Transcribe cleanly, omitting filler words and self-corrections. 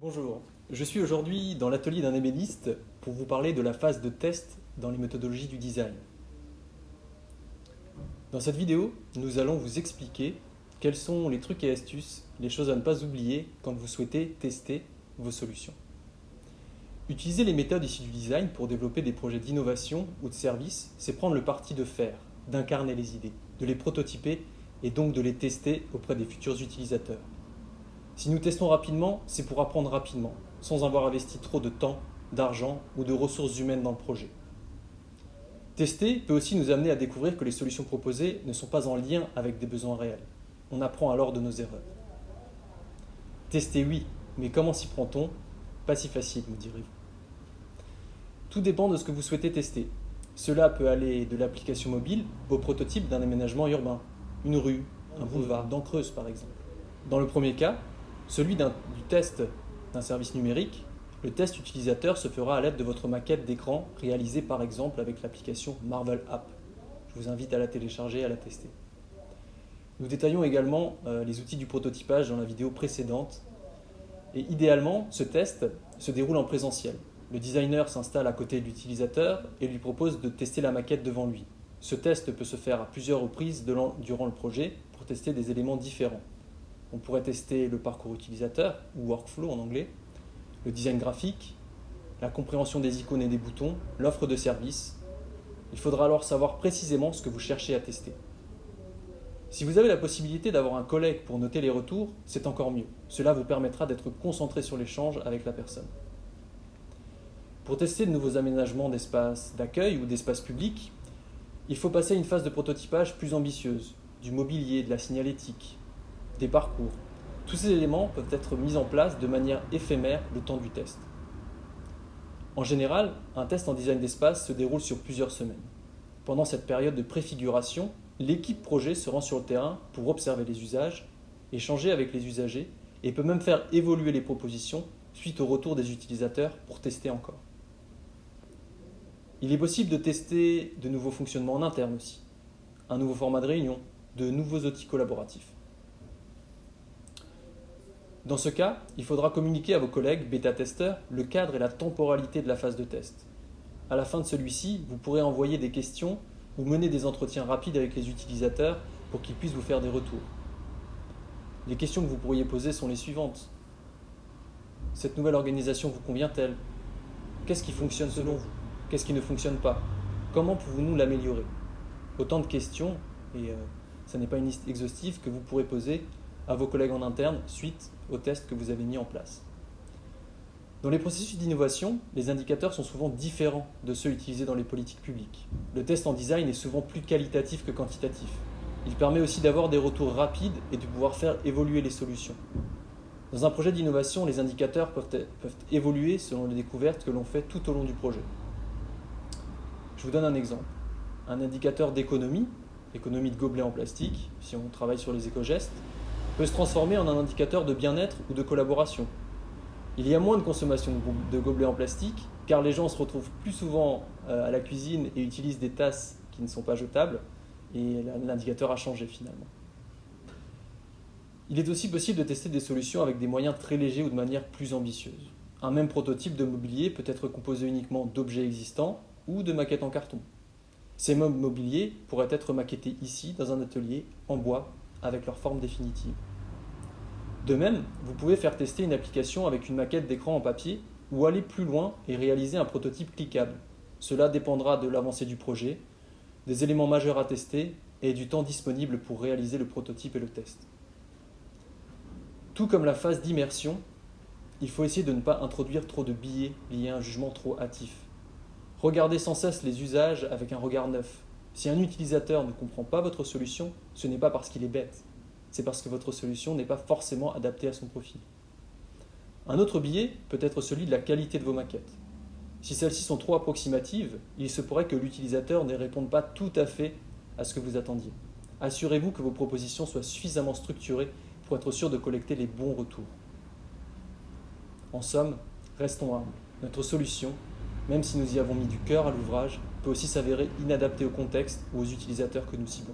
Bonjour, je suis aujourd'hui dans l'atelier d'un ébéniste pour vous parler de la phase de test dans les méthodologies du design. Dans cette vidéo, nous allons vous expliquer quels sont les trucs et astuces, les choses à ne pas oublier quand vous souhaitez tester vos solutions. Utiliser les méthodes issues du design pour développer des projets d'innovation ou de service, c'est prendre le parti de faire, d'incarner les idées, de les prototyper et donc de les tester auprès des futurs utilisateurs. Si nous testons rapidement, c'est pour apprendre rapidement, sans avoir investi trop de temps, d'argent ou de ressources humaines dans le projet. Tester peut aussi nous amener à découvrir que les solutions proposées ne sont pas en lien avec des besoins réels. On apprend alors de nos erreurs. Tester, oui, mais comment s'y prend-on? Pas si facile, me direz-vous. Tout dépend de ce que vous souhaitez tester. Cela peut aller de l'application mobile au prototype d'un aménagement urbain, une rue, un boulevard, dent Creuse par exemple. Dans le premier cas, celui du test d'un service numérique, le test utilisateur se fera à l'aide de votre maquette d'écran réalisée par exemple avec l'application Marvel App. Je vous invite à la télécharger et à la tester. Nous détaillons également les outils du prototypage dans la vidéo précédente. Et idéalement, ce test se déroule en présentiel. Le designer s'installe à côté de l'utilisateur et lui propose de tester la maquette devant lui. Ce test peut se faire à plusieurs reprises durant le projet pour tester des éléments différents. On pourrait tester le parcours utilisateur, ou workflow en anglais, le design graphique, la compréhension des icônes et des boutons, l'offre de service. Il faudra alors savoir précisément ce que vous cherchez à tester. Si vous avez la possibilité d'avoir un collègue pour noter les retours, c'est encore mieux. Cela vous permettra d'être concentré sur l'échange avec la personne. Pour tester de nouveaux aménagements d'espaces d'accueil ou d'espaces publics, il faut passer à une phase de prototypage plus ambitieuse, du mobilier, de la signalétique, des parcours. Tous ces éléments peuvent être mis en place de manière éphémère le temps du test. En général, un test en design d'espace se déroule sur plusieurs semaines. Pendant cette période de préfiguration, l'équipe projet se rend sur le terrain pour observer les usages, échanger avec les usagers et peut même faire évoluer les propositions suite au retour des utilisateurs pour tester encore. Il est possible de tester de nouveaux fonctionnements en interne aussi, un nouveau format de réunion, de nouveaux outils collaboratifs. Dans ce cas, il faudra communiquer à vos collègues bêta-testeurs le cadre et la temporalité de la phase de test. À la fin de celui-ci, vous pourrez envoyer des questions ou mener des entretiens rapides avec les utilisateurs pour qu'ils puissent vous faire des retours. Les questions que vous pourriez poser sont les suivantes. Cette nouvelle organisation vous convient-elle? Qu'est-ce qui fonctionne selon vous? Qu'est-ce qui ne fonctionne pas? Comment pouvons-nous l'améliorer? Autant de questions, et ce n'est pas une liste exhaustive, que vous pourrez poser à vos collègues en interne suite au test que vous avez mis en place. Dans les processus d'innovation, les indicateurs sont souvent différents de ceux utilisés dans les politiques publiques. Le test en design est souvent plus qualitatif que quantitatif. Il permet aussi d'avoir des retours rapides et de pouvoir faire évoluer les solutions. Dans un projet d'innovation, les indicateurs peuvent évoluer selon les découvertes que l'on fait tout au long du projet. Je vous donne un exemple. Un indicateur d'économie, économie de gobelets en plastique, si on travaille sur les éco-gestes, peut se transformer en un indicateur de bien-être ou de collaboration. Il y a moins de consommation de gobelets en plastique, car les gens se retrouvent plus souvent à la cuisine et utilisent des tasses qui ne sont pas jetables, et l'indicateur a changé finalement. Il est aussi possible de tester des solutions avec des moyens très légers ou de manière plus ambitieuse. Un même prototype de mobilier peut être composé uniquement d'objets existants ou de maquettes en carton. Ces meubles mobiliers pourraient être maquettés ici, dans un atelier, en bois, avec leur forme définitive. De même, vous pouvez faire tester une application avec une maquette d'écran en papier ou aller plus loin et réaliser un prototype cliquable. Cela dépendra de l'avancée du projet, des éléments majeurs à tester et du temps disponible pour réaliser le prototype et le test. Tout comme la phase d'immersion, il faut essayer de ne pas introduire trop de biais liés à un jugement trop hâtif. Regardez sans cesse les usages avec un regard neuf. Si un utilisateur ne comprend pas votre solution, ce n'est pas parce qu'il est bête, c'est parce que votre solution n'est pas forcément adaptée à son profil. Un autre biais peut être celui de la qualité de vos maquettes. Si celles-ci sont trop approximatives, il se pourrait que l'utilisateur ne réponde pas tout à fait à ce que vous attendiez. Assurez-vous que vos propositions soient suffisamment structurées pour être sûr de collecter les bons retours. En somme, restons humbles. Notre solution, même si nous y avons mis du cœur à l'ouvrage, peut aussi s'avérer inadaptée au contexte ou aux utilisateurs que nous ciblons.